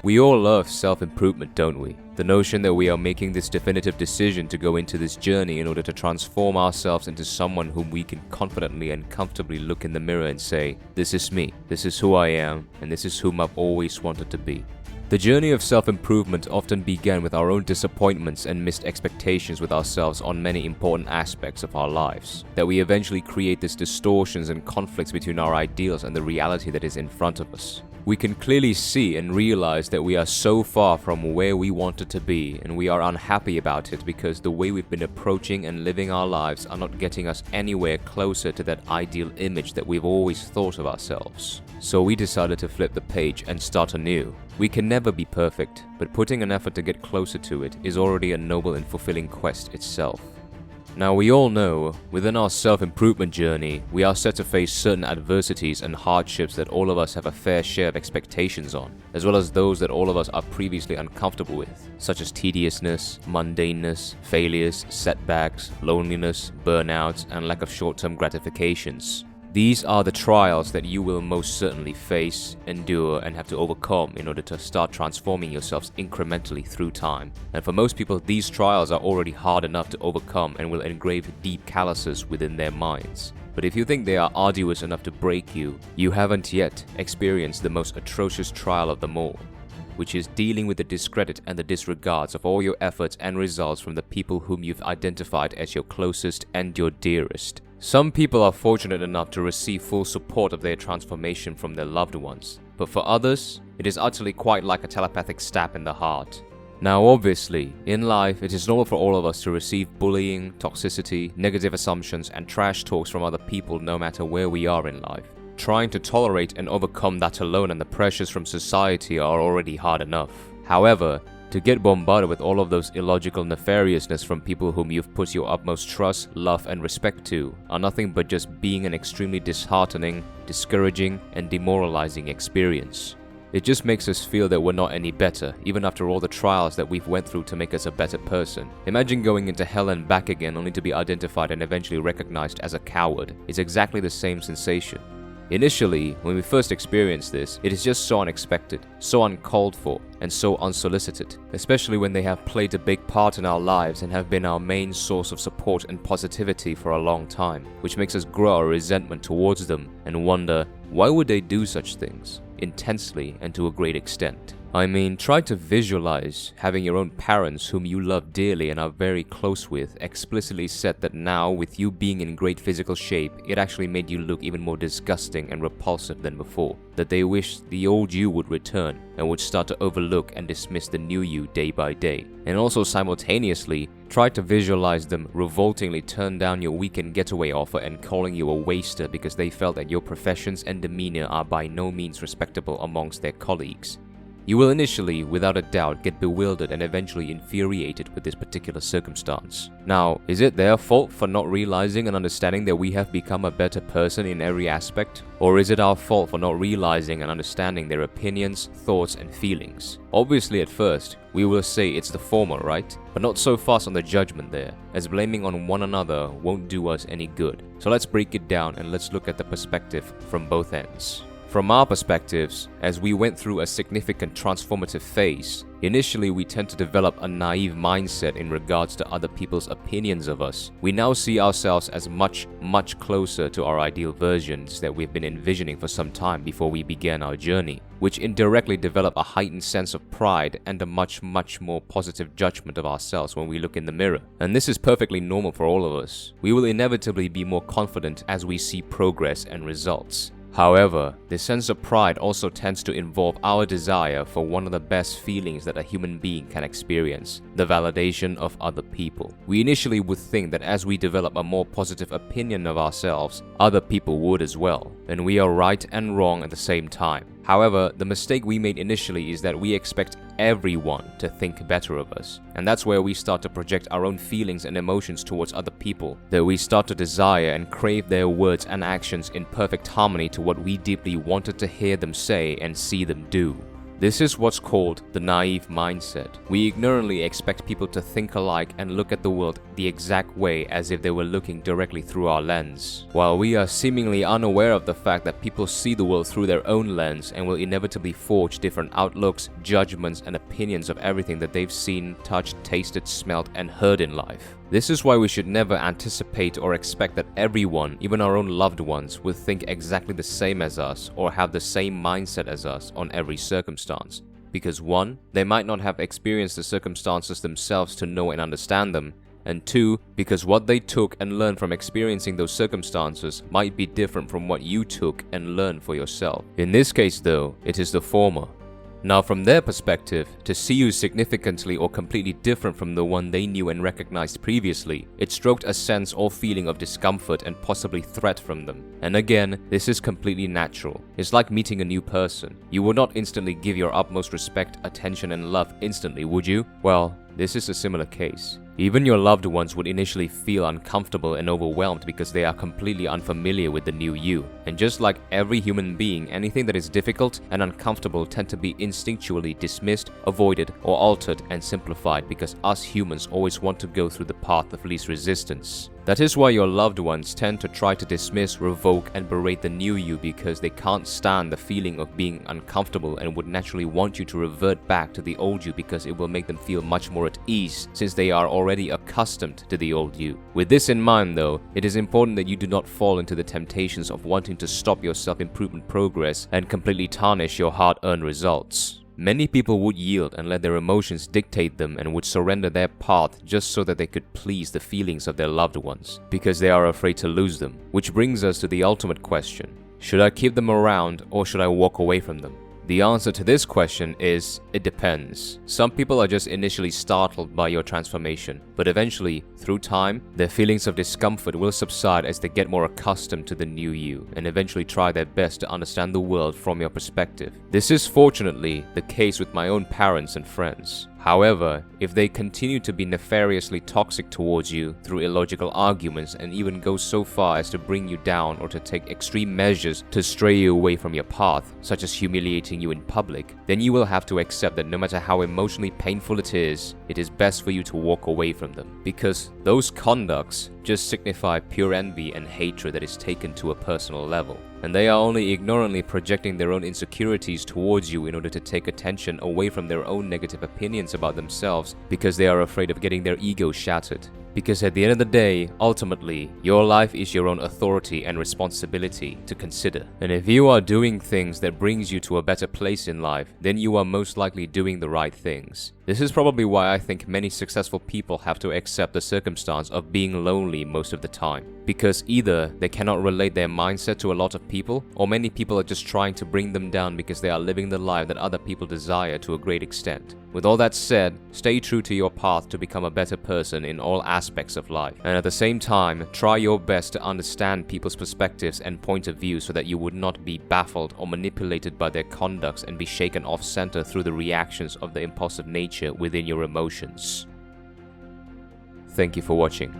We all love self-improvement, don't we? The notion that we are making this definitive decision to go into this journey in order to transform ourselves into someone whom we can confidently and comfortably look in the mirror and say, this is me, this is who I am, and this is whom I've always wanted to be. The journey of self-improvement often began with our own disappointments and missed expectations with ourselves on many important aspects of our lives, that we eventually create these distortions and conflicts between our ideals and the reality that is in front of us. We can clearly see and realize that we are so far from where we wanted to be, and we are unhappy about it because the way we've been approaching and living our lives are not getting us anywhere closer to that ideal image that we've always thought of ourselves. So we decided to flip the page and start anew. We can never be perfect, but putting an effort to get closer to it is already a noble and fulfilling quest itself. Now, we all know, within our self-improvement journey, we are set to face certain adversities and hardships that all of us have a fair share of expectations on, as well as those that all of us are previously uncomfortable with, such as tediousness, mundaneness, failures, setbacks, loneliness, burnouts, and lack of short-term gratifications. These are the trials that you will most certainly face, endure, and have to overcome in order to start transforming yourselves incrementally through time. And for most people, these trials are already hard enough to overcome and will engrave deep calluses within their minds. But if you think they are arduous enough to break you, you haven't yet experienced the most atrocious trial of them all, which is dealing with the discredit and the disregards of all your efforts and results from the people whom you've identified as your closest and your dearest. Some people are fortunate enough to receive full support of their transformation from their loved ones, but for others, it is utterly quite like a telepathic stab in the heart. Now obviously, in life, it is normal for all of us to receive bullying, toxicity, negative assumptions, and trash talks from other people no matter where we are in life. Trying to tolerate and overcome that alone and the pressures from society are already hard enough. However, to get bombarded with all of those illogical nefariousness from people whom you've put your utmost trust, love, and respect to are nothing but just being an extremely disheartening, discouraging, and demoralizing experience. It just makes us feel that we're not any better, even after all the trials that we've went through to make us a better person. Imagine going into hell and back again only to be identified and eventually recognized as a coward. It's exactly the same sensation. Initially, when we first experience this, it is just so unexpected, so uncalled for, and so unsolicited, especially when they have played a big part in our lives and have been our main source of support and positivity for a long time, which makes us grow our resentment towards them and wonder, why would they do such things? Intensely and to a great extent. I mean, try to visualize having your own parents whom you love dearly and are very close with explicitly said that now, with you being in great physical shape, it actually made you look even more disgusting and repulsive than before. That they wish the old you would return and would start to overlook and dismiss the new you day by day. And also simultaneously, try to visualize them revoltingly turn down your weekend getaway offer and calling you a waster because they felt that your professions and demeanor are by no means respectable amongst their colleagues. You will initially, without a doubt, get bewildered and eventually infuriated with this particular circumstance. Now, is it their fault for not realizing and understanding that we have become a better person in every aspect? Or is it our fault for not realizing and understanding their opinions, thoughts, and feelings? Obviously, at first, we will say it's the former, right? But not so fast on the judgment there, as blaming on one another won't do us any good. So let's break it down and let's look at the perspective from both ends. From our perspectives, as we went through a significant transformative phase, initially we tend to develop a naive mindset in regards to other people's opinions of us. We now see ourselves as much closer to our ideal versions that we've been envisioning for some time before we began our journey, which indirectly develop a heightened sense of pride and a much more positive judgment of ourselves when we look in the mirror. And this is perfectly normal for all of us. We will inevitably be more confident as we see progress and results. However, this sense of pride also tends to involve our desire for one of the best feelings that a human being can experience, the validation of other people. We initially would think that as we develop a more positive opinion of ourselves, other people would as well, and we are right and wrong at the same time. However, the mistake we made initially is that we expect everyone to think better of us. And that's where we start to project our own feelings and emotions towards other people, that we start to desire and crave their words and actions in perfect harmony to what we deeply wanted to hear them say and see them do. This is what's called the naive mindset. We ignorantly expect people to think alike and look at the world the exact way as if they were looking directly through our lens, while we are seemingly unaware of the fact that people see the world through their own lens and will inevitably forge different outlooks, judgments, and opinions of everything that they've seen, touched, tasted, smelt, and heard in life. This is why we should never anticipate or expect that everyone, even our own loved ones, will think exactly the same as us or have the same mindset as us on every circumstance. Because 1, they might not have experienced the circumstances themselves to know and understand them, and 2, because what they took and learned from experiencing those circumstances might be different from what you took and learned for yourself. In this case though, it is the former. Now from their perspective, to see you significantly or completely different from the one they knew and recognized previously, it stroked a sense or feeling of discomfort and possibly threat from them. And again, this is completely natural. It's like meeting a new person. You would not instantly give your utmost respect, attention, and love instantly, would you? Well, this is a similar case. Even your loved ones would initially feel uncomfortable and overwhelmed because they are completely unfamiliar with the new you. And just like every human being, anything that is difficult and uncomfortable tend to be instinctually dismissed, avoided, or altered and simplified because us humans always want to go through the path of least resistance. That is why your loved ones tend to try to dismiss, revoke, and berate the new you because they can't stand the feeling of being uncomfortable and would naturally want you to revert back to the old you because it will make them feel much more at ease since they are already accustomed to the old you. With this in mind though, it is important that you do not fall into the temptations of wanting to stop your self-improvement progress and completely tarnish your hard-earned results. Many people would yield and let their emotions dictate them and would surrender their path just so that they could please the feelings of their loved ones, because they are afraid to lose them. Which brings us to the ultimate question. Should I keep them around or should I walk away from them? The answer to this question is, it depends. Some people are just initially startled by your transformation, but eventually, through time, their feelings of discomfort will subside as they get more accustomed to the new you and eventually try their best to understand the world from your perspective. This is fortunately the case with my own parents and friends. However, if they continue to be nefariously toxic towards you through illogical arguments and even go so far as to bring you down or to take extreme measures to stray you away from your path, such as humiliating you in public, then you will have to accept that no matter how emotionally painful it is best for you to walk away from them. Because those conducts just signify pure envy and hatred that is taken to a personal level. And they are only ignorantly projecting their own insecurities towards you in order to take attention away from their own negative opinions about themselves because they are afraid of getting their ego shattered. Because at the end of the day, ultimately, your life is your own authority and responsibility to consider. And if you are doing things that brings you to a better place in life, then you are most likely doing the right things. This is probably why I think many successful people have to accept the circumstance of being lonely most of the time. Because either they cannot relate their mindset to a lot of people, or many people are just trying to bring them down because they are living the life that other people desire to a great extent. With all that said, stay true to your path to become a better person in all aspects of life. And at the same time, try your best to understand people's perspectives and point of view so that you would not be baffled or manipulated by their conducts and be shaken off center through the reactions of the impulsive nature within your emotions. Thank you for watching.